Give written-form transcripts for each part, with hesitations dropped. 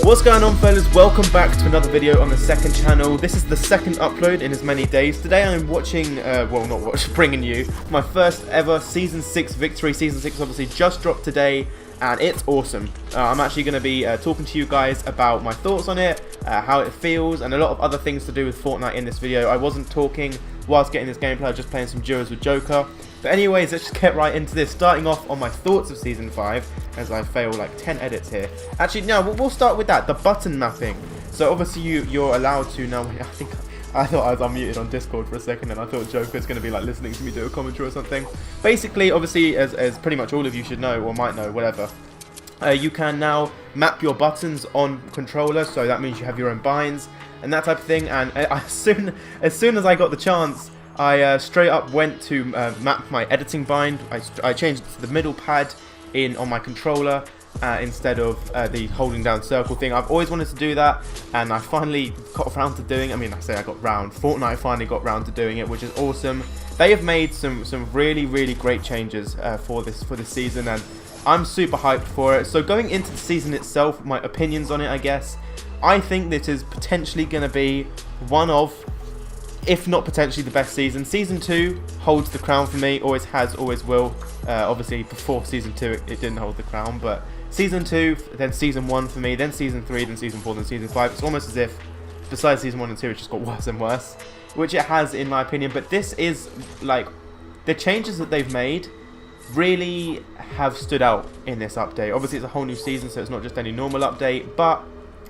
What's going on, fellas? Welcome back to another video on the second channel. This is the second upload in as many days. Today I'm watching, bringing you my first ever Season 6 victory. Season 6 obviously just dropped today, and it's awesome. I'm actually going to be talking to you guys about my thoughts on it, how it feels, and a lot of other things to do with Fortnite in this video. I wasn't talking whilst getting this gameplay, I was just playing some duos with Joker. But anyways, let's just get right into this, starting off on my thoughts of Season 5, as I fail like 10 edits here. Actually, no, we'll start with that, the button mapping. So obviously you're allowed to now, I thought I was unmuted on Discord for a second, and I thought Joker's going to be like listening to me do a commentary or something. Basically, obviously, as pretty much all of you should know, or might know, whatever, you can now map your buttons on controller, so that means you have your own binds and that type of thing. And as soon as I got the chance, I straight up went to map my editing bind. I changed it to the middle pad on my controller instead of the holding down circle thing. I've always wanted to do that, and I finally got around to doing it. I mean, I say I got round. Fortnite finally got round to doing it, which is awesome. They have made some really great changes for this season, and I'm super hyped for it. So going into the season itself, my opinions on it, I guess, I think this is potentially going to be one of, if not potentially, the best season. Season 2 holds the crown for me, always has, always will. Obviously before Season 2 it didn't hold the crown, but Season 2, then Season 1 for me, then Season 3, then Season 4, then Season 5. It's almost as if, besides Season 1 and 2, it just got worse and worse, which it has in my opinion. But this is, like, the changes that they've made really have stood out in this update. Obviously it's a whole new season, so it's not just any normal update, but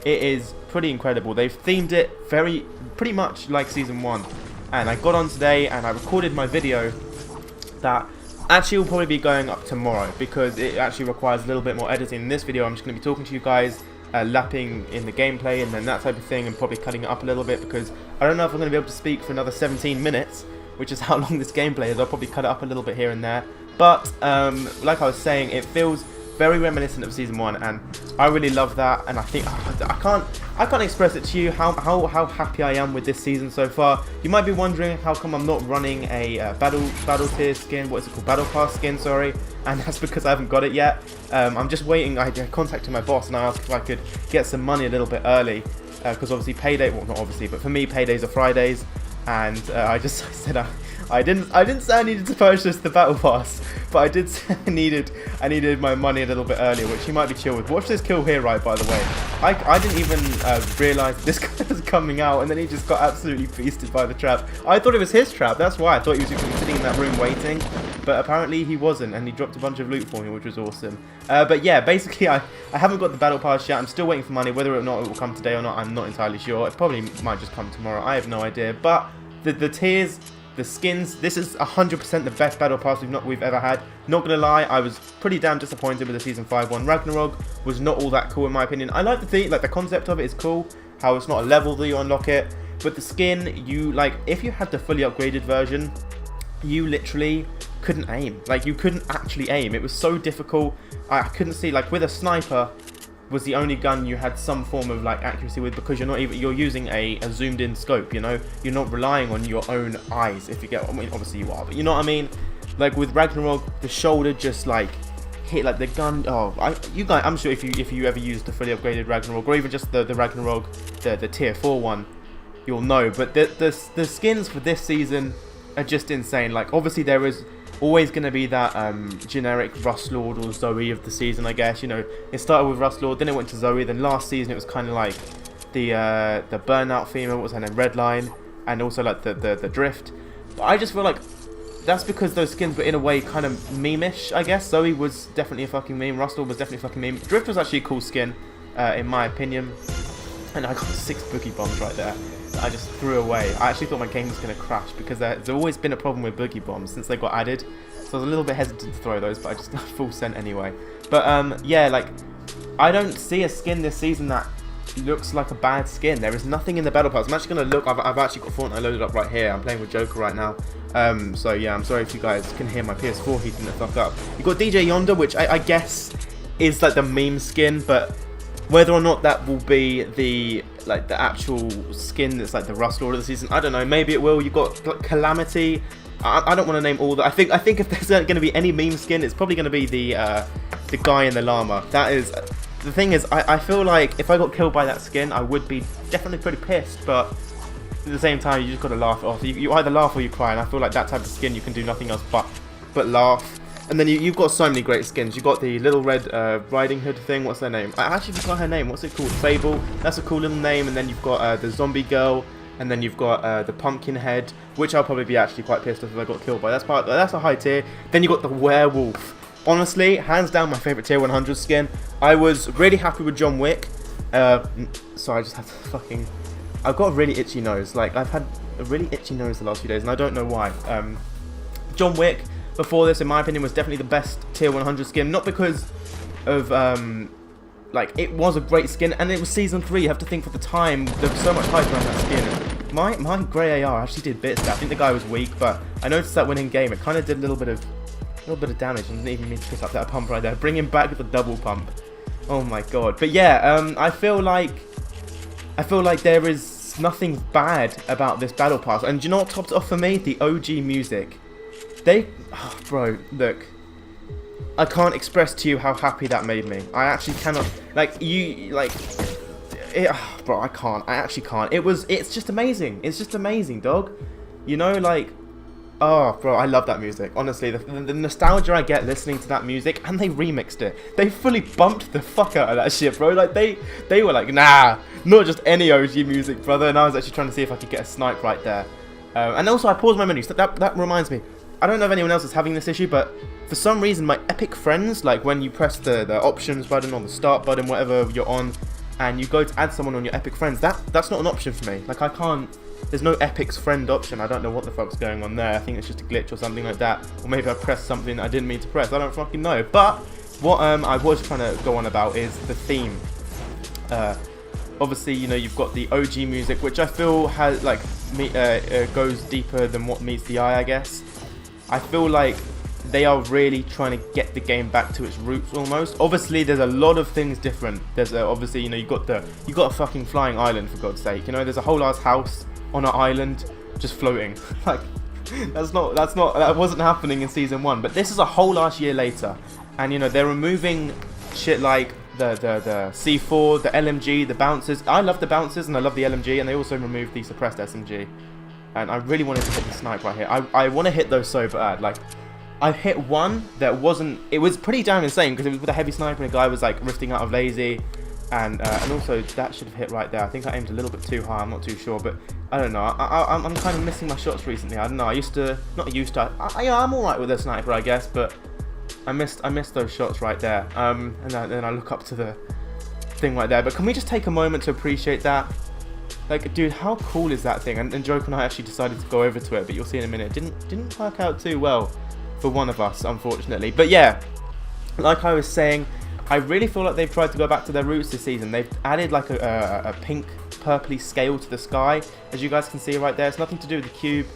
it is pretty incredible. They've themed it pretty much like Season 1. And I got on today and I recorded my video that actually will probably be going up tomorrow, because it actually requires a little bit more editing. In this video I'm just going to be talking to you guys, lapping in the gameplay and then that type of thing, and probably cutting it up a little bit, because I don't know if I'm going to be able to speak for another 17 minutes, which is how long this gameplay is. I'll probably cut it up a little bit here and there. But like I was saying, it feels very reminiscent of Season 1, and I really love that. And I think I can't express it to you how happy I am with this season so far. You might be wondering how come I'm not running a battle tier skin, what is it called, battle pass skin, sorry, and that's because I haven't got it yet. I'm just waiting. I contacted my boss and I asked if I could get some money a little bit early, because obviously payday, well, not obviously, but for me paydays are Fridays, and I said I didn't say I needed to purchase the battle pass, but I did say I needed my money a little bit earlier, which he might be chill with. Watch this kill here, right, by the way. I didn't even realise this guy was coming out, and then he just got absolutely feasted by the trap. I thought it was his trap, that's why. I thought he was just sitting in that room waiting, but apparently he wasn't, and he dropped a bunch of loot for me, which was awesome. But yeah, basically I haven't got the battle pass yet. I'm still waiting for money. Whether or not it will come today or not, I'm not entirely sure. It probably might just come tomorrow. I have no idea. But the tiers, the skins, this is 100% the best battle pass we've ever had. Not gonna lie, I was pretty damn disappointed with the Season 5 one. Ragnarok was not all that cool in my opinion. I like the concept of it is cool, how it's not a level that you unlock it, but the skin, if you had the fully upgraded version, you literally couldn't aim. Like, you couldn't actually aim. It was so difficult. I couldn't see, like, with a sniper was the only gun you had some form of like accuracy with, because you're using a zoomed in scope, you know, you're not relying on your own eyes, if you get, I mean, obviously you are, but you know what I mean. Like with Ragnarok, the shoulder just like hit, like the gun, you guys, I'm sure if you ever used the fully upgraded Ragnarok, or even just the Ragnarok, the tier 4 one, you'll know. But the skins for this season are just insane. Like, obviously there is always going to be that generic Rustlord or Zoe of the season, I guess. You know, it started with Rustlord, then it went to Zoe, then last season it was kind of like the Burnout female, what was her name, Redline, and also like the Drift. But I just feel like that's because those skins were in a way kind of meme-ish, I guess. Zoe was definitely a fucking meme, Rustlord was definitely a fucking meme. Drift was actually a cool skin, in my opinion. And I got 6 boogie bombs right there that I just threw away. I actually thought my game was going to crash, because there's always been a problem with boogie bombs since they got added. So I was a little bit hesitant to throw those, but I just full sent anyway. But yeah, like, I don't see a skin this season that looks like a bad skin. There is nothing in the battle pass. I'm actually going to look. I've actually got Fortnite loaded up right here. I'm playing with Joker right now. So yeah, I'm sorry if you guys can hear my PS4 heating the fuck up. You've got DJ Yonder, which I guess is like the meme skin, but whether or not that will be the actual skin that's like the Rustlord of the season, I don't know. Maybe it will. You've got Calamity. I don't want to name all that. I think if there's going to be any meme skin, it's probably going to be the guy in the llama. That is the thing is, I feel like if I got killed by that skin, I would be definitely pretty pissed, but at the same time, you just gotta laugh it off. You either laugh or you cry, and I feel like that type of skin, you can do nothing else but laugh. And then you've got so many great skins. You've got the Little Red Riding Hood thing. What's her name? I actually forgot her name. What's it called? Fable. That's a cool little name. And then you've got the Zombie Girl. And then you've got the Pumpkin Head, which I'll probably be actually quite pissed off if I got killed by. That's a high tier. Then you got the Werewolf. Honestly, hands down my favorite tier 100 skin. I was really happy with John Wick. Sorry, I just had to fucking... I've got a really itchy nose. Like, I've had a really itchy nose the last few days, and I don't know why. John Wick, before this, in my opinion, was definitely the best tier 100 skin. Not because of, like, it was a great skin, and it was Season 3. You have to think for the time, there was so much hype around that skin. My grey AR actually did bits there. I think the guy was weak, but I noticed that when in game, it kind of did a little bit of damage, and didn't even mean to pick up that pump right there. Bring him back with the double pump. Oh my god. But yeah, I feel like there is nothing bad about this battle pass. And do you know what topped it off for me? The OG music. Oh, bro, look. I can't express to you how happy that made me. I actually cannot. Bro, I can't. I actually can't. It's just amazing. It's just amazing, dog. You know, like, oh, bro, I love that music. Honestly, the nostalgia I get listening to that music, and they remixed it. They fully bumped the fuck out of that shit, bro. Like, they were like, nah, not just any OG music, brother. And I was actually trying to see if I could get a snipe right there. And also, I paused my menu. So that reminds me. I don't know if anyone else is having this issue, but for some reason, my Epic Friends, like when you press the options button or the start button, whatever you're on, and you go to add someone on your Epic Friends, that's not an option for me. Like, I can't. There's no Epic's friend option. I don't know what the fuck's going on there. I think it's just a glitch or something like that. Or maybe I pressed something I didn't mean to press. I don't fucking know. But what I was trying to go on about is the theme. Obviously, you know, you've got the OG music, which I feel has goes deeper than what meets the eye, I guess. I feel like they are really trying to get the game back to its roots almost. Obviously, there's a lot of things different. There's obviously, you know, you got a fucking flying island, for God's sake. You know, there's a whole ass house on an island just floating. Like, that wasn't happening in Season 1. But this is a whole last year later, and you know, they're removing shit like the C4, the LMG, the bouncers. I love the bouncers and I love the LMG, and they also removed the suppressed SMG. And I really wanted to hit the snipe right here. I want to hit those so bad. Like, I hit one that wasn't. It was pretty damn insane because it was with a heavy sniper and a guy was like rifting out of lazy. And also that should have hit right there. I think I aimed a little bit too high. I'm not too sure, but I don't know. I'm kind of missing my shots recently. I don't know. I'm all right with a sniper, I guess, but I missed those shots right there. And then I look up to the thing right there. But can we just take a moment to appreciate that? Like, dude, how cool is that thing? And Joker and I actually decided to go over to it, but you'll see in a minute. It didn't work out too well for one of us, unfortunately. But yeah, like I was saying, I really feel like they've tried to go back to their roots this season. They've added like a pink, purpley scale to the sky, as you guys can see right there. It's nothing to do with the cube.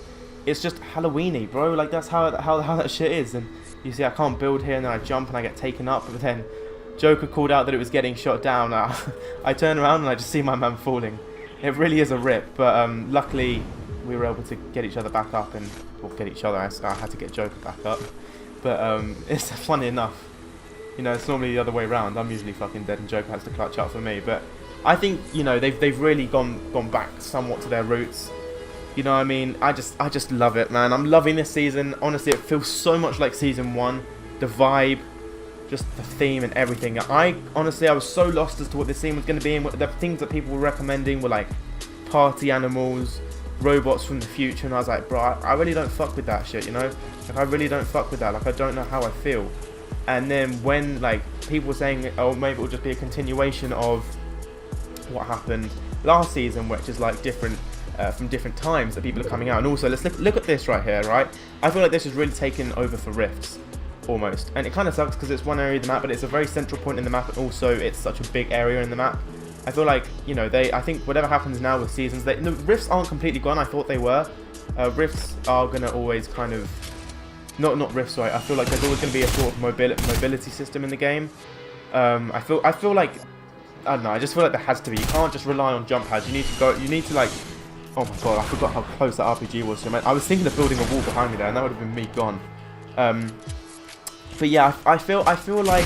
It's just Halloween-y, bro. Like, that's how that shit is. And you see, I can't build here, and then I jump and I get taken up. But then Joker called out that it was getting shot down. I turn around and I just see my man falling. It really is a rip. But luckily, we were able to get each other back up, get each other. I had to get Joker back up. But it's funny enough. You know, it's normally the other way around. I'm usually fucking dead and Joker has to clutch up for me. But I think, you know, they've really gone back somewhat to their roots. You know what I mean? I just love it, man. I'm loving this season. Honestly, it feels so much like Season 1. The vibe, just the theme and everything. I was so lost as to what this scene was going to be, and what the things that people were recommending were like party animals, robots from the future, and I was like, bro, I really don't fuck with that shit, you know? Like, I really don't fuck with that. Like, I don't know how I feel. And then when, like, people were saying, oh, maybe it'll just be a continuation of what happened last season, which is, like, different, from different times that people are coming out. And also, let's look at this right here, right? I feel like this is really taken over for Rifts, almost. And it kind of sucks because it's one area of the map, but it's a very central point in the map, and also it's such a big area in the map. I feel like, you know, I think whatever happens now with seasons, the Rifts aren't completely gone. I thought they were. Rifts are going to always kind of... Not rifts, right? I feel like there's always going to be a sort of mobility system in the game. I feel like, I don't know, I just feel like there has to be. You can't just rely on jump pads. You need to like, oh my god, I forgot how close that RPG was. I was thinking of building a wall behind me there, and that would have been me gone. But yeah, I feel like,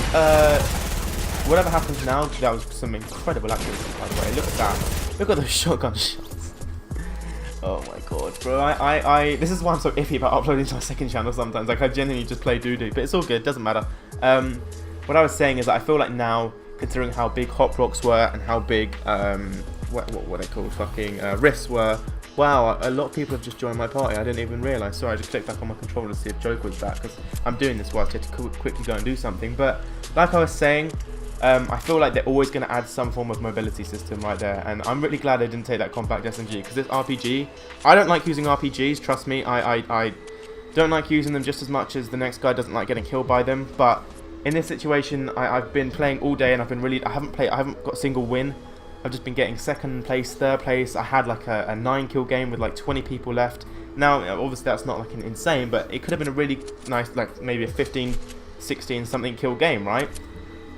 whatever happens now, that was some incredible accuracy, by the way. Look at that. Look at those shotgun shots. Oh my god, bro. This is why I'm so iffy about uploading to my second channel sometimes. Like, I genuinely just play doo-doo, but it's all good, doesn't matter. What I was saying is that I feel like now, considering how big hot blocks were and how big, what they called, fucking rifts were, wow, a lot of people have just joined my party. I didn't even realise. Sorry, I just clicked back on my controller to see if Joker was back, because I'm doing this whilst I had to quickly go and do something. But like I was saying, I feel like they're always going to add some form of mobility system right there, and I'm really glad I didn't take that compact SMG, because this RPG, I don't like using RPGs, trust me. I don't like using them just as much as the next guy doesn't like getting killed by them. But in this situation, I've been playing all day, and I've been really, I haven't got a single win. I've just been getting second place, third place. I had like a 9-kill game with like 20 people left. Now, obviously that's not like an insane, but it could have been a really nice, like maybe a 15, 16 something kill game, right?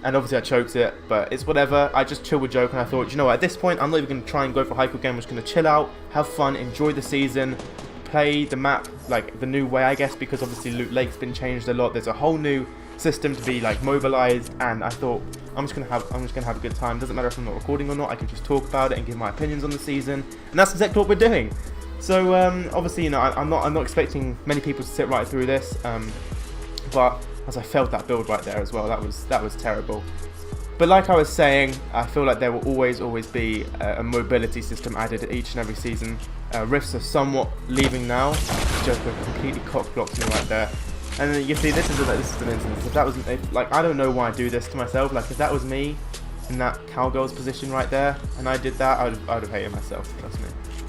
And obviously I choked it, but it's whatever. I just chilled with Joker, and I thought, you know what, at this point, I'm not even going to try and go for a high kill game. I'm just going to chill out, have fun, enjoy the season, play the map like the new way, I guess, because obviously Loot Lake's been changed a lot. There's a whole new system to be like mobilized, and I thought I'm just gonna have a good time. Doesn't matter if I'm not recording or not. I can just talk about it and give my opinions on the season, and that's exactly what we're doing. So obviously, you know, I'm not expecting many people to sit right through this, but as I felt that build right there as well, that was terrible. But like I was saying, I feel like there will always be a mobility system added at each and every season. Rifts are somewhat leaving now. Joker completely cock blocked me right there. And then you see, this is an instance. If that was, like, I don't know why I do this to myself. Like, if that was me in that cowgirl's position right there, and I did that, I'd have hated myself. Trust me,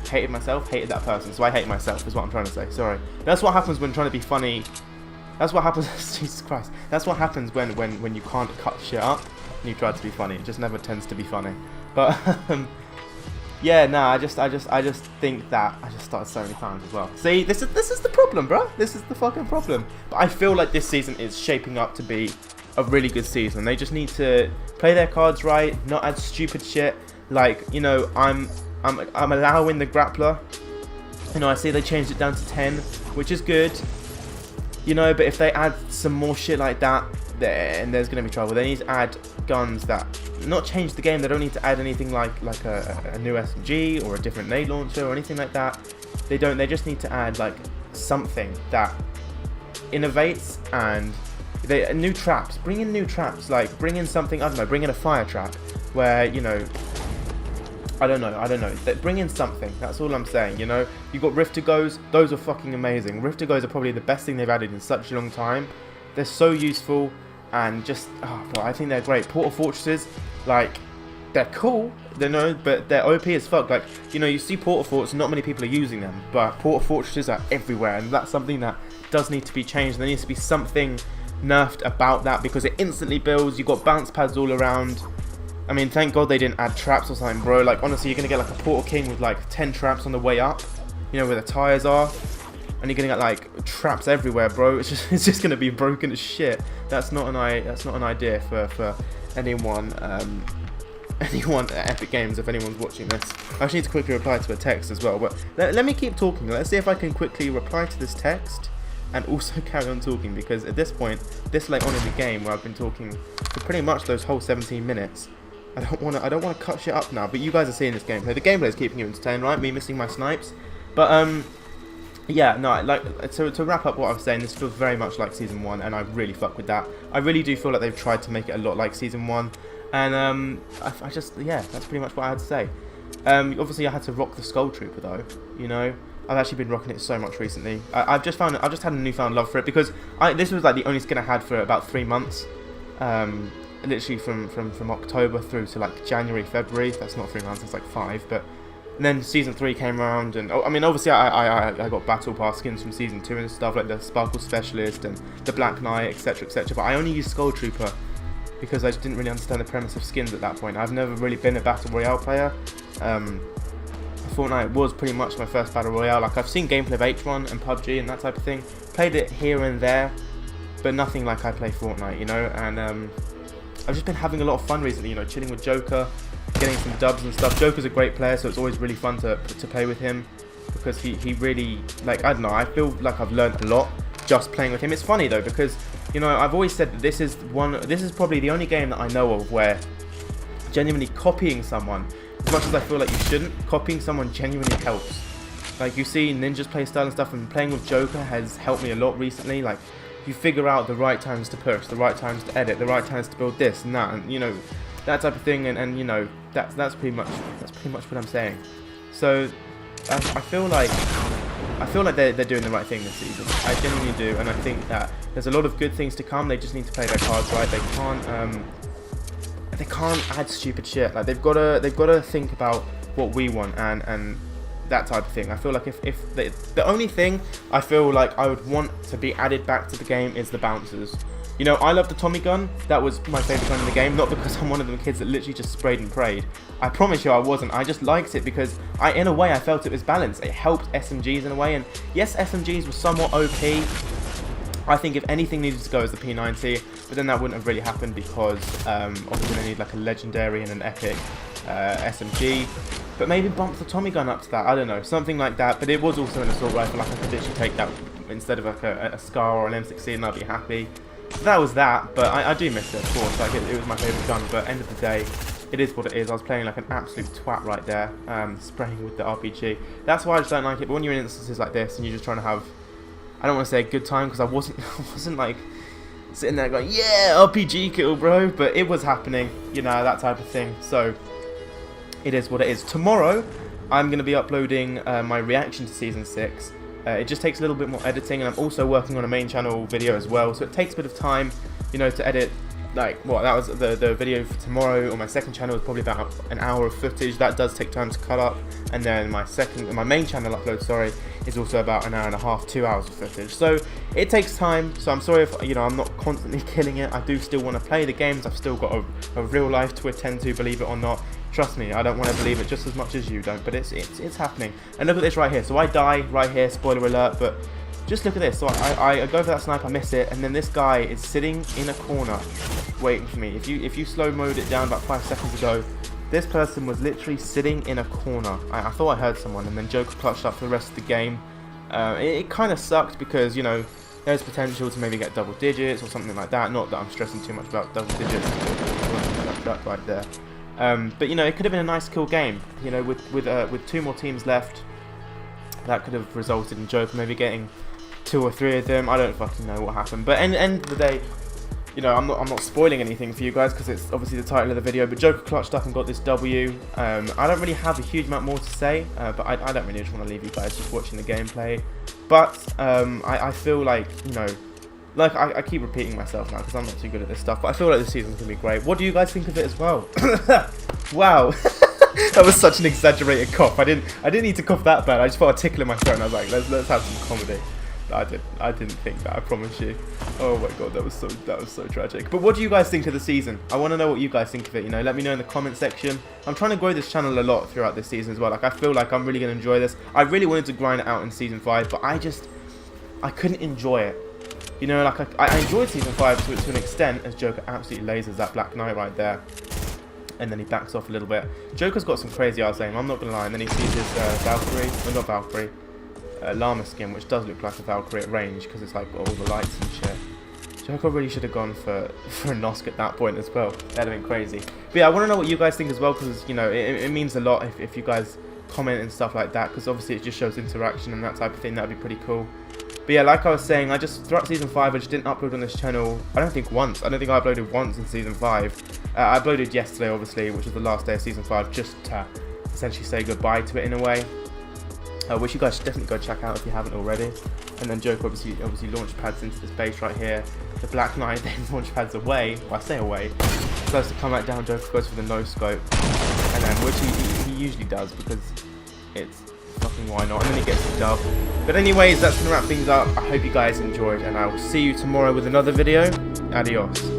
hated myself, hated that person. So I hate myself, is what I'm trying to say. Sorry. That's what happens when trying to be funny. That's what happens. Jesus Christ. That's what happens when you can't cut shit up and you try to be funny. It just never tends to be funny. But yeah, nah, I just think that I just started so many times as well. See, this is the problem, bro. This is the fucking problem. But I feel like this season is shaping up to be a really good season. They just need to play their cards right, not add stupid shit. Like, you know, I'm allowing the grappler. You know, I see they changed it down to 10, which is good. You know, but if they add some more shit like that, then there's gonna be trouble. They need to add guns that not change the game. They don't need to add anything like a new SMG or a different nade launcher or anything like that. They don't. They just need to add like something that innovates, and new traps. Bring in new traps. Like, bring in something. I don't know. Bring in a fire trap where, you know, I don't know. Bring in something. That's all I'm saying. You know, you got Rift to Goes. Those are fucking amazing. Rift to Goes are probably the best thing they've added in such a long time. They're so useful, and just, oh, bro, I think they're great. Portal Fortresses, like, they're cool, they know, but they're OP as fuck. Like, you know, you see Portal Forts, not many people are using them, but Portal Fortresses are everywhere, and that's something that does need to be changed. There needs to be something nerfed about that, because it instantly builds. You've got bounce pads all around. I mean, thank God they didn't add traps or something, bro. Like, honestly, you're gonna get like a Portal King with like 10 traps on the way up, you know, where the tires are. And you're gonna get like traps everywhere, bro. It's just gonna be broken as shit. That's not an idea for anyone anyone at Epic Games, if anyone's watching this. I actually need to quickly reply to a text as well. But let me keep talking. Let's see if I can quickly reply to this text and also carry on talking, because at this point, this late on in the game where I've been talking for pretty much those whole 17 minutes, I don't wanna cut shit up now. But you guys are seeing this gameplay. The gameplay is keeping you entertained, right? Me missing my snipes, but yeah, no, like, to wrap up what I was saying, this feels very much like Season 1, and I really fuck with that. I really do feel like they've tried to make it a lot like Season 1, and I just, yeah, that's pretty much what I had to say. Obviously I had to rock the Skull Trooper though, you know. I've actually been rocking it so much recently. I've just had a newfound love for it, because this was like the only skin I had for about 3 months. Literally from October through to like January, February. That's not 3 months, that's like 5, but... And then Season 3 came around, and I mean, obviously I got Battle Pass skins from Season 2 and stuff, like the Sparkle Specialist and the Black Knight, etc, etc. But I only used Skull Trooper because I just didn't really understand the premise of skins at that point. I've never really been a Battle Royale player. Fortnite was pretty much my first Battle Royale. Like, I've seen gameplay of H1 and PUBG and that type of thing. Played it here and there, but nothing like I play Fortnite, you know. And I've just been having a lot of fun recently, you know, chilling with Joker, getting some dubs and stuff. Joker's a great player, so it's always really fun to play with him, because he really, like, I don't know, I feel like I've learned a lot just playing with him. It's funny though, because you know, I've always said that this is probably the only game that I know of where genuinely copying someone, as much as I feel like you shouldn't, copying someone genuinely helps. Like, you see Ninja's playstyle and stuff, and playing with Joker has helped me a lot recently. Like, you figure out the right times to push, the right times to edit, the right times to build this and that, and you know, that type of thing. And you know, that's pretty much what I'm saying. So I feel like they're doing the right thing this season. I genuinely do, and I think that there's a lot of good things to come. They just need to play their cards right. They can't add stupid shit. Like, they've got to think about what we want and that type of thing. I feel like if the only thing I feel like I would want to be added back to the game is the bouncers. You know, I love the Tommy gun. That was my favourite gun in the game, not because I'm one of them kids that literally just sprayed and prayed. I promise you I wasn't. I just liked it because in a way I felt it was balanced. It helped SMGs in a way, and yes, SMGs were somewhat OP. I think if anything needed to go as the P90, but then that wouldn't have really happened because obviously they need like a legendary and an epic SMG. But maybe bump the Tommy gun up to that, I don't know, something like that. But it was also an assault rifle, like I could literally take that instead of like a SCAR or an M16 and I'd be happy. So that was that, but I do miss it, of course. Like, it was my favourite gun, but end of the day, it is what it is. I was playing like an absolute twat right there, spraying with the RPG. That's why I just don't like it. But when you're in instances like this and you're just trying to have, I don't want to say a good time, because I wasn't like sitting there going, yeah, RPG kill, bro. But it was happening, you know, that type of thing. So it is what it is. Tomorrow, I'm going to be uploading my reaction to Season 6. It just takes a little bit more editing, and I'm also working on a main channel video as well. So it takes a bit of time, you know, to edit. Like, what, that was the video for tomorrow. On my second channel is probably about an hour of footage. That does take time to cut up. And then my main channel upload, sorry, is also about an hour and a half, 2 hours of footage. So it takes time. So I'm sorry if, you know, I'm not constantly killing it. I do still want to play the games. I've still got a real life to attend to, believe it or not. Trust me, I don't want to believe it just as much as you don't, but it's happening. And look at this right here. So I die right here, spoiler alert, but just look at this. So I go for that snipe, I miss it, and then this guy is sitting in a corner waiting for me. If you slow mode it down about 5 seconds ago, this person was literally sitting in a corner. I thought I heard someone, and then Joker clutched up for the rest of the game. It kind of sucked because, you know, there's potential to maybe get double digits or something like that. Not that I'm stressing too much about double digits. That right there. But you know, it could have been a nice cool game. You know, with 2 more teams left, that could have resulted in Joker maybe getting 2 or 3 of them. I don't fucking know what happened. But end of the day, you know, I'm not spoiling anything for you guys because it's obviously the title of the video. But Joker clutched up and got this W. I don't really have a huge amount more to say, but I don't really just want to leave you guys just watching the gameplay. But I feel like, you know, like I keep repeating myself now because I'm not too good at this stuff, but I feel like this season's going to be great. What do you guys think of it as well? Wow. That was such an exaggerated cough. I didn't need to cough that bad. I just felt a tickle in my throat and I was like, let's have some comedy. I didn't think that, I promise you. Oh my god, that was so tragic. But what do you guys think of the season? I want to know what you guys think of it, you know, let me know in the comment section. I'm trying to grow this channel a lot throughout this season as well. Like, I feel like I'm really going to enjoy this. I really wanted to grind it out in Season 5, but I couldn't enjoy it. You know, like, I enjoyed Season 5 to an extent, as Joker absolutely lasers that Black Knight right there. And then he backs off a little bit. Joker's got some crazy ass aim, I'm not going to lie. And then he sees his Valkyrie, well, not Valkyrie, llama skin, which does look like a Valkyrie at range because it's like got all the lights and shit. Joker really should have gone for a Nosk at that point as well. That'd have been crazy. But yeah, I want to know what you guys think as well, because, you know, it means a lot if you guys comment and stuff like that, because obviously it just shows interaction and that type of thing. That'd be pretty cool. But yeah, like I was saying, throughout Season 5, I just didn't upload on this channel, I don't think once. I don't think I uploaded once in Season 5. I uploaded yesterday, obviously, which was the last day of Season 5, just to essentially say goodbye to it in a way. Which you guys should definitely go check out if you haven't already. And then Joker obviously launch pads into this base right here. The Black Knight then launch pads away, well, I say away, starts to come back down. Joker goes for the no scope, and then which he usually does because it's fucking why not, and then he gets the dub. But anyways, that's gonna wrap things up. I hope you guys enjoyed, and I will see you tomorrow with another video. Adios.